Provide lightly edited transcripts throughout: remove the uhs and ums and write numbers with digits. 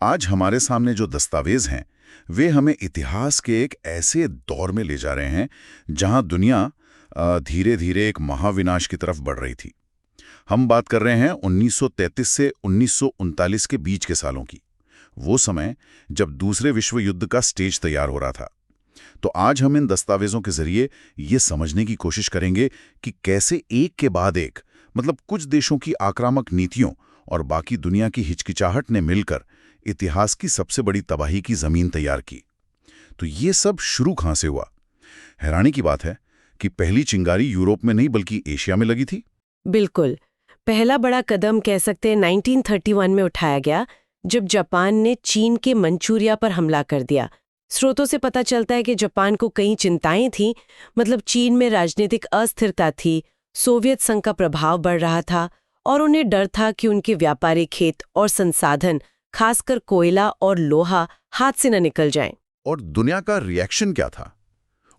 आज हमारे सामने जो दस्तावेज हैं वे हमें इतिहास के एक ऐसे दौर में ले जा रहे हैं जहां दुनिया धीरे धीरे एक महाविनाश की तरफ बढ़ रही थी। हम बात कर रहे हैं 1933 से 1939 के बीच के सालों की। वो समय जब दूसरे विश्व युद्ध का स्टेज तैयार हो रहा था। तो आज हम इन दस्तावेजों के जरिए ये समझने की कोशिश करेंगे कि कैसे एक के बाद एक कुछ देशों की आक्रामक नीतियों और बाकी दुनिया की हिचकिचाहट ने मिलकर इतिहास की सबसे बड़ी तबाही की जमीन तैयार की। तो ये सब शुरू कहां से हुआ? हैरानी की बात है कि पहली चिंगारी यूरोप में नहीं बल्कि एशिया में लगी थी। बिल्कुल। पहला बड़ा कदम कह सकते हैं 1931 में उठाया गया, जब जापान ने चीन के मंचूरिया पर हमला कर दिया। स्रोतों से पता चलता है कि जापान को कई चिंताएं थीं। चीन में राजनीतिक अस्थिरता थी, सोवियत संघ का प्रभाव बढ़ रहा था और उन्हें डर था कि उनके व्यापारिक खेत और संसाधन, खासकर कोयला और लोहा, हाथ से न निकल जाएं। और दुनिया का रिएक्शन क्या था?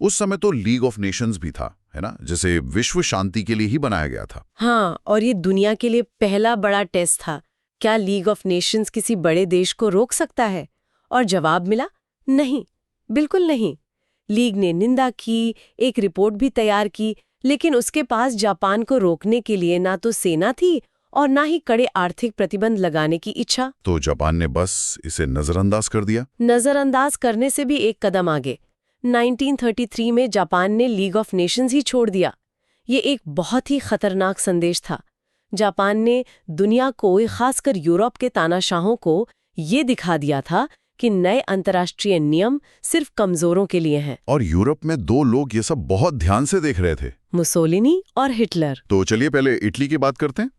उस समय तो लीग ऑफ नेशंस भी था, है ना, जिसे विश्व शांति के लिए ही बनाया गया था। हाँ, और ये दुनिया के लिए पहला बड़ा टेस्ट था। क्या लीग ऑफ नेशंस किसी बड़े देश को रोक सकता है? और जवाब मिला, नहीं, बिल्कुल नहीं। लीग ने निंदा की, एक रिपोर्ट भी तैयार की, लेकिन उसके पास जापान को रोकने के लिए ना तो सेना थी और ना ही कड़े आर्थिक प्रतिबंध लगाने की इच्छा। तो जापान ने बस इसे नजरअंदाज कर दिया। नजरअंदाज करने से भी एक कदम आगे। 1933 में जापान ने लीग ऑफ नेशंस ही छोड़ दिया। ये एक बहुत ही खतरनाक संदेश था। जापान ने दुनिया को, खासकर यूरोप के तानाशाहों को, ये दिखा दिया था कि नए अंतर्राष्ट्रीय नियम सिर्फ कमजोरों के लिए हैं। और यूरोप में दो लोग ये सब बहुत ध्यान से देख रहे थे, मुसोलिनी और हिटलर। तो चलिए पहले इटली की बात करते हैं।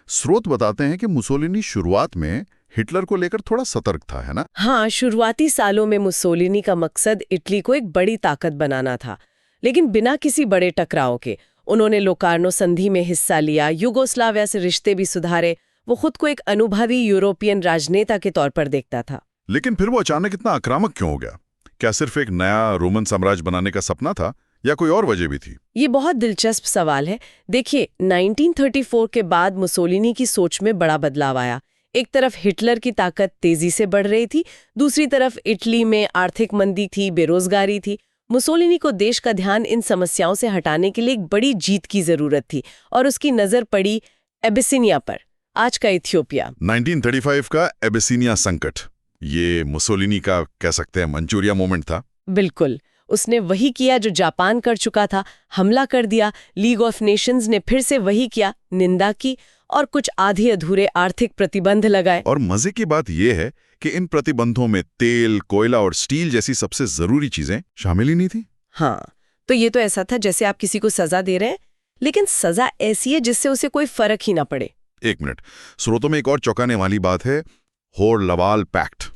स्रोत बताते हैं कि मुसोलिनी शुरुआत में हिटलर को लेकर थोड़ा सतर्क था, है ना? हाँ, शुरुआती सालों में मुसोलिनी का मकसद इटली को एक बड़ी ताकत बनाना था, लेकिन बिना किसी बड़े टकराव के। उन्होंने लोकार्नो संधि में हिस्सा लिया, युगोस्लाविया से रिश्ते भी सुधारे। वो खुद को एक अनुभवी यूरोपियन राजनेता के तौर पर देखता था। लेकिन फिर वो अचानक इतना आक्रामक क्यों हो गया? क्या सिर्फ एक नया रोमन साम्राज्य बनाने का सपना था या कोई और वजह भी थी? ये बहुत दिलचस्प सवाल है। देखिए, 1934 के बाद मुसोलिनी की सोच में बड़ा बदलाव आया। एक तरफ हिटलर की ताकत तेजी से बढ़ रही थी, दूसरी तरफ इटली में आर्थिक मंदी थी, बेरोजगारी थी। मुसोलिनी को देश का ध्यान इन समस्याओं से हटाने के लिए एक बड़ी जीत की जरूरत थी और उसकी नजर पड़ी एबिसिनिया पर, आज का इथियोपिया। 1935 का एबिसिनिया संकट, ये मुसोलिनी का कह सकते हैं मंचूरिया मोमेंट था। बिल्कुल, उसने वही किया जो जापान कर चुका था, हमला कर दिया। लीग ऑफ नेशंस ने फिर से वही किया, निंदा की और कुछ आधे अधूरे आर्थिक प्रतिबंध लगाए। और मजे की बात यह है कि इन प्रतिबंधों में तेल, कोयला और स्टील जैसी सबसे जरूरी चीजें शामिल ही नहीं थी। हाँ, तो ये तो ऐसा था जैसे आप किसी को सजा दे रहे हैं, लेकिन सजा ऐसी है जिससे उसे कोई फर्क ही ना पड़े। एक मिनट, स्रोतों में एक और चौंकाने वाली बात है, होर-लवाल पैक्ट।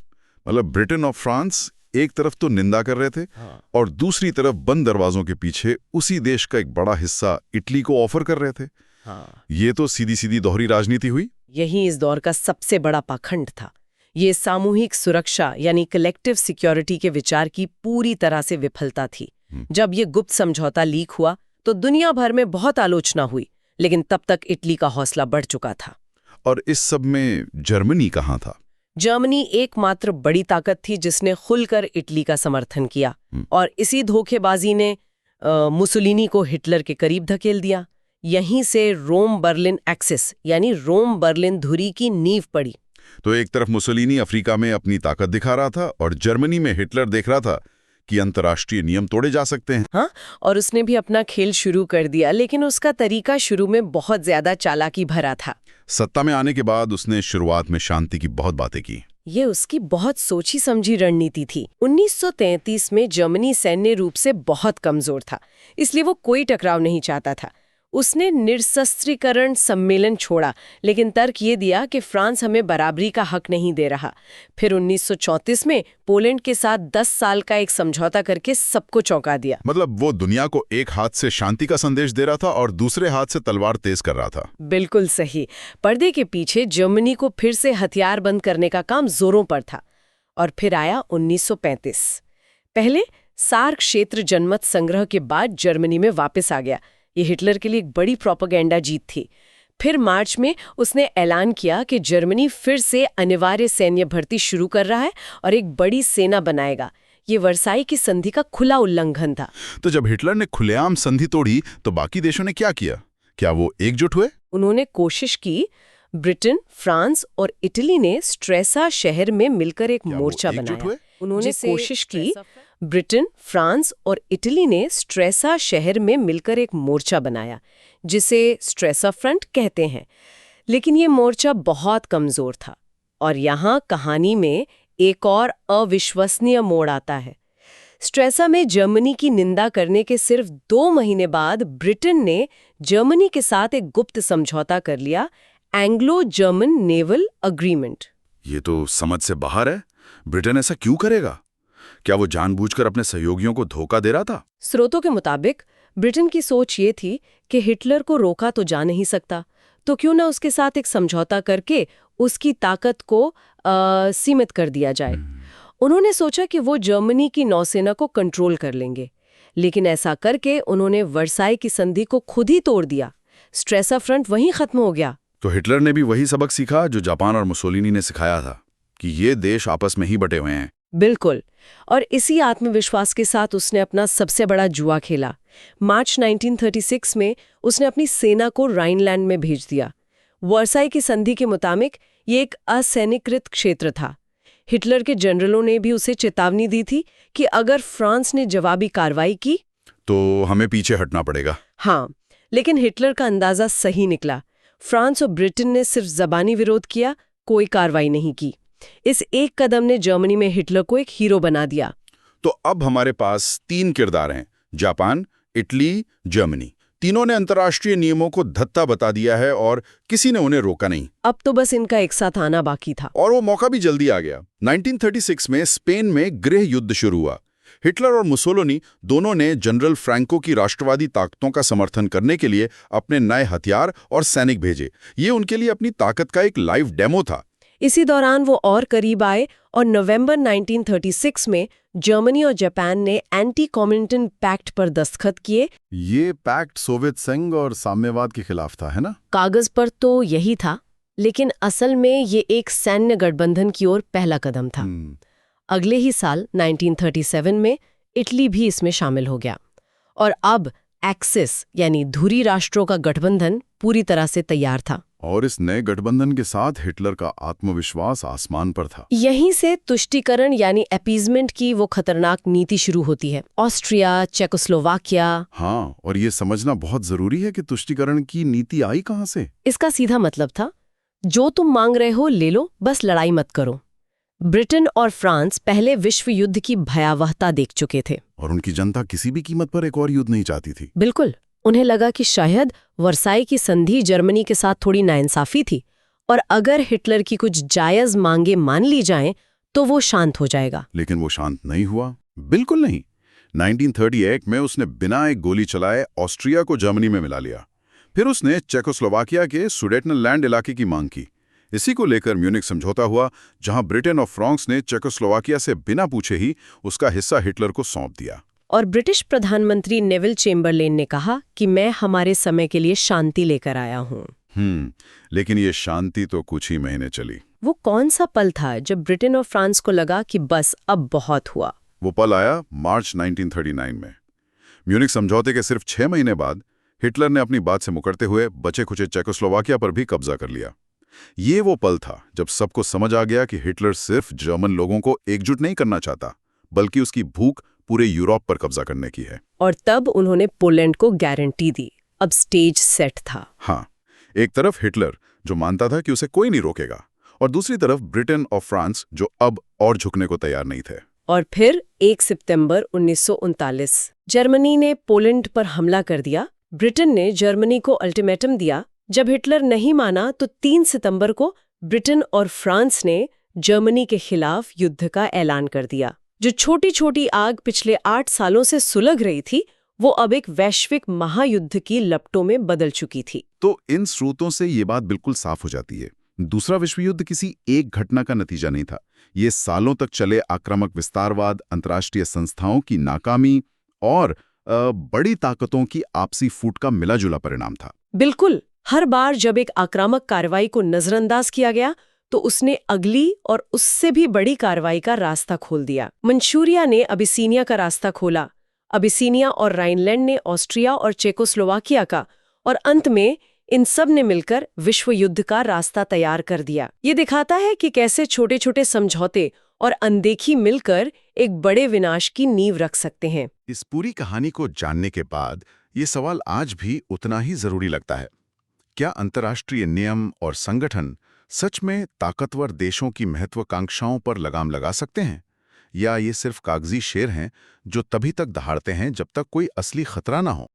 ब्रिटेन और फ्रांस एक तरफ तो निंदा कर रहे थे, हाँ। और दूसरी तरफ बंद दरवाजों के पीछे उसी देश का एक बड़ा हिस्सा इटली को ऑफर कर रहे थे। हाँ। ये तो सीधी सीधी दोहरी राजनीति हुई। यही इस दौर का सबसे बड़ा पाखंड था। ये सामूहिक सुरक्षा यानी कलेक्टिव सिक्योरिटी के विचार की पूरी तरह से विफलता थी। जब ये गुप्त समझौता लीक हुआ तो दुनिया भर में बहुत आलोचना हुई, लेकिन तब तक इटली का हौसला बढ़ चुका था। और इस सब में जर्मनी कहाँ था? जर्मनी एकमात्र बड़ी ताकत थी जिसने खुलकर इटली का समर्थन किया, और इसी धोखेबाजी ने मुसोलिनी को हिटलर के करीब धकेल दिया। यहीं से रोम बर्लिन एक्सिस यानी रोम बर्लिन धुरी की नींव पड़ी। तो एक तरफ मुसोलिनी अफ्रीका में अपनी ताकत दिखा रहा था और जर्मनी में हिटलर देख रहा था कि अंतर्राष्ट्रीय नियम तोड़े जा सकते हैं। हाँ, और उसने भी अपना खेल शुरू कर दिया, लेकिन उसका तरीका शुरू में बहुत ज्यादा चालाकी भरा था। सत्ता में आने के बाद उसने शुरुआत में शांति की बहुत बातें की। ये उसकी बहुत सोची समझी रणनीति थी। 1933 में जर्मनी सैन्य रूप से बहुत कमजोर था, इसलिए वो कोई टकराव नहीं चाहता था। उसने निरस्त्रीकरण सम्मेलन छोड़ा, लेकिन तर्क ये दिया कि फ्रांस हमें बराबरी का हक नहीं दे रहा। फिर 1934 में पोलैंड के साथ 10 साल का एक समझौता करके सबको चौंका दिया। वो दुनिया को एक हाथ से शांति का संदेश दे रहा था और दूसरे हाथ से तलवार तेज कर रहा था। बिल्कुल सही। पर्दे के पीछे जर्मनी को फिर से हथियार बंद करने का काम जोरों पर था। और फिर आया 1935। पहले सार्क क्षेत्र जनमत संग्रह के बाद जर्मनी में वापस आ गया। ये हिटलर के लिए एक बड़ी प्रोपेगेंडा जीत थी। फिर मार्च में उसने ऐलान किया कि जर्मनी फिर से अनिवार्य सैन्य भर्ती शुरू कर रहा है और एक बड़ी सेना बनाएगा। ये वर्साई की संधि का खुला उल्लंघन था। तो जब हिटलर ने खुलेआम संधि तोड़ी तो बाकी देशों ने क्या किया? क्या वो एकजुट हुए? उन्होंने कोशिश की। ब्रिटेन, फ्रांस और इटली ने स्ट्रेसा शहर में मिलकर एक मोर्चा बनाया। उन्होंने कोशिश की। ब्रिटेन, फ्रांस और इटली ने स्ट्रेसा शहर में मिलकर एक मोर्चा बनाया, जिसे स्ट्रेसा फ्रंट कहते हैं। लेकिन ये मोर्चा बहुत कमजोर था। और यहाँ कहानी में एक और अविश्वसनीय मोड़ आता है। स्ट्रेसा में जर्मनी की निंदा करने के सिर्फ 2 महीने बाद ब्रिटेन ने जर्मनी के साथ एक गुप्त समझौता कर लिया, एंग्लो जर्मन नेवल अग्रीमेंट। ये तो समझ से बाहर है। ब्रिटेन ऐसा क्यों करेगा? क्या वो जानबूझकर अपने सहयोगियों को धोखा दे रहा था? स्रोतों के मुताबिक ब्रिटेन की सोच ये थी कि हिटलर को रोका तो जा नहीं सकता, तो क्यों ना उसके साथ एक समझौता करके उसकी ताकत को सीमित कर दिया जाए। उन्होंने सोचा कि वो जर्मनी की नौसेना को कंट्रोल कर लेंगे, लेकिन ऐसा करके उन्होंने वर्साई की संधि को खुद ही तोड़ दिया। स्ट्रेसा फ्रंट वहीं खत्म हो गया। तो हिटलर ने भी वही सबक सीखा जो जापान और मुसोलिनी ने सिखाया था, कि ये देश आपस में ही बटे हुए हैं। बिल्कुल। और इसी आत्मविश्वास के साथ उसने अपना सबसे बड़ा जुआ खेला। मार्च 1936 में उसने अपनी सेना को राइनलैंड में भेज दिया। वर्साई की संधि के मुताबिक ये एक असैनिकृत क्षेत्र था। हिटलर के जनरलों ने भी उसे चेतावनी दी थी कि अगर फ्रांस ने जवाबी कार्रवाई की तो हमें पीछे हटना पड़ेगा। हाँ, लेकिन हिटलर का अंदाजा सही निकला। फ्रांस और ब्रिटेन ने सिर्फ जबानी विरोध किया, कोई कार्रवाई नहीं की। इस एक कदम ने जर्मनी में हिटलर को एक हीरो बना दिया। तो अब हमारे पास 3 किरदार हैं, जापान, इटली, जर्मनी। तीनों ने अंतर्राष्ट्रीय नियमों को धत्ता बता दिया है और किसी ने उन्हें रोका नहीं। अब तो बस इनका एक साथ आना बाकी था। और वो मौका भी जल्दी आ गया। 1936 में स्पेन में गृह युद्ध शुरू हुआ। हिटलर और मुसोलिनी दोनों ने जनरल फ्रैंको की राष्ट्रवादी ताकतों का समर्थन करने के लिए अपने नए हथियार और सैनिक भेजे। ये उनके लिए अपनी ताकत का एक लाइव डेमो था। इसी दौरान वो और करीब आए और नवंबर 1936 में जर्मनी और जापान ने एंटी कॉमिनेंटन पैक्ट पर दस्तखत किए। ये पैक्ट सोवियत संघ और साम्यवाद के खिलाफ था, है ना? कागज पर तो यही था, लेकिन असल में ये एक सैन्य गठबंधन की ओर पहला कदम था। अगले ही साल 1937 में इटली भी इसमें शामिल हो गया और अब एक्सिस यानी धुरी राष्ट्रों का गठबंधन पूरी तरह से तैयार था। और इस नए गठबंधन के साथ हिटलर का आत्मविश्वास आसमान पर था। यहीं से तुष्टीकरण यानी अपीजमेंट की वो खतरनाक नीति शुरू होती है। Austria, Czechoslovakia. हाँ, और ये समझना बहुत जरूरी है कि तुष्टीकरण की नीति आई कहाँ से। इसका सीधा मतलब था, जो तुम मांग रहे हो ले लो, बस लड़ाई मत करो। ब्रिटेन और फ्रांस पहले विश्व युद्ध की भयावहता देख चुके थे और उनकी जनता किसी भी कीमत पर एक और युद्ध नहीं चाहती थी। बिल्कुल। उन्हें लगा कि शायद वर्साई की संधि जर्मनी के साथ थोड़ी नाइंसाफी थी और अगर हिटलर की कुछ जायज मांगे मान ली जाएं तो वो शांत हो जाएगा। लेकिन वो शांत नहीं हुआ, बिल्कुल नहीं। 1938 में उसने बिना एक गोली चलाए ऑस्ट्रिया को जर्मनी में मिला लिया। फिर उसने चेकोस्लोवाकिया के सुडेटनलैंड इलाके की मांग की। इसी को लेकर म्यूनिख समझौता हुआ, जहां ब्रिटेन और फ्रांस ने चेकोस्लोवाकिया से बिना पूछे ही उसका हिस्सा हिटलर को सौंप दिया। और ब्रिटिश प्रधानमंत्री नेविल चेम्बरलेन ने कहा कि मैं हमारे समय के लिए शांति लेकर आया हूँ। लेकिन ये शांति तो कुछ ही महीने चली। वो कौन सा पल था जब ब्रिटेन और फ्रांस को लगा कि बस अब बहुत हुआ? वो पल आया मार्च 1939 में। म्यूनिख समझौते के सिर्फ 6 महीने बाद हिटलर ने अपनी बात से मुकरते हुए बचे खुचे चेकोस्लोवाकिया पर भी कब्जा कर लिया। ये वो पल था जब सबको समझ आ गया कि हिटलर सिर्फ जर्मन लोगों को एकजुट नहीं करना चाहता, बल्कि उसकी भूख पूरे यूरोप पर कब्जा करने की है। और तब उन्होंने पोलैंड को गारंटी दी। अब स्टेज सेट था। हाँ, एक तरफ हिटलर जो मानता था कि उसे कोई नहीं रोकेगा, और दूसरी तरफ ब्रिटेन और फ्रांस जो अब और झुकने को तैयार नहीं थे। और फिर 1 सितंबर 1939 जर्मनी ने पोलैंड पर हमला कर दिया। ब्रिटेन ने जर्मनी को अल्टीमेटम दिया। जब हिटलर नहीं माना तो 3 सितंबर को ब्रिटेन और फ्रांस ने जर्मनी के खिलाफ युद्ध का ऐलान कर दिया। जो छोटी छोटी आग पिछले 8 सालों से सुलग रही थी, वो अब एक वैश्विक महायुद्ध की लपटों में बदल चुकी थी। तो इन स्रोतों से ये बात बिल्कुल साफ हो जाती है, दूसरा विश्व युद्ध किसी एक घटना का नतीजा नहीं था। ये सालों तक चले आक्रामक विस्तारवाद, अंतर्राष्ट्रीय संस्थाओं की नाकामी और बड़ी ताकतों की आपसी फूट का मिलाजुला परिणाम था। बिल्कुल। हर बार जब एक आक्रामक कार्रवाई को नजरअंदाज किया गया तो उसने अगली और उससे भी बड़ी कार्रवाई का रास्ता खोल दिया। मंचूरिया ने अबिसिनिया का रास्ता खोला, अबिसिनिया और राइनलैंड ने ऑस्ट्रिया और चेकोस्लोवाकिया का, और अंत में इन सब ने मिलकर विश्व युद्ध का रास्ता तैयार कर दिया। ये दिखाता है कि कैसे छोटे छोटे समझौते और अनदेखी मिलकर एक बड़े विनाश की नींव रख सकते हैं। इस पूरी कहानी को जानने के बाद ये सवाल आज भी उतना ही जरूरी लगता है। क्या अंतर्राष्ट्रीय नियम और संगठन सच में ताकतवर देशों की महत्वाकांक्षाओं पर लगाम लगा सकते हैं, या ये सिर्फ कागजी शेर हैं जो तभी तक दहाड़ते हैं जब तक कोई असली खतरा ना हो?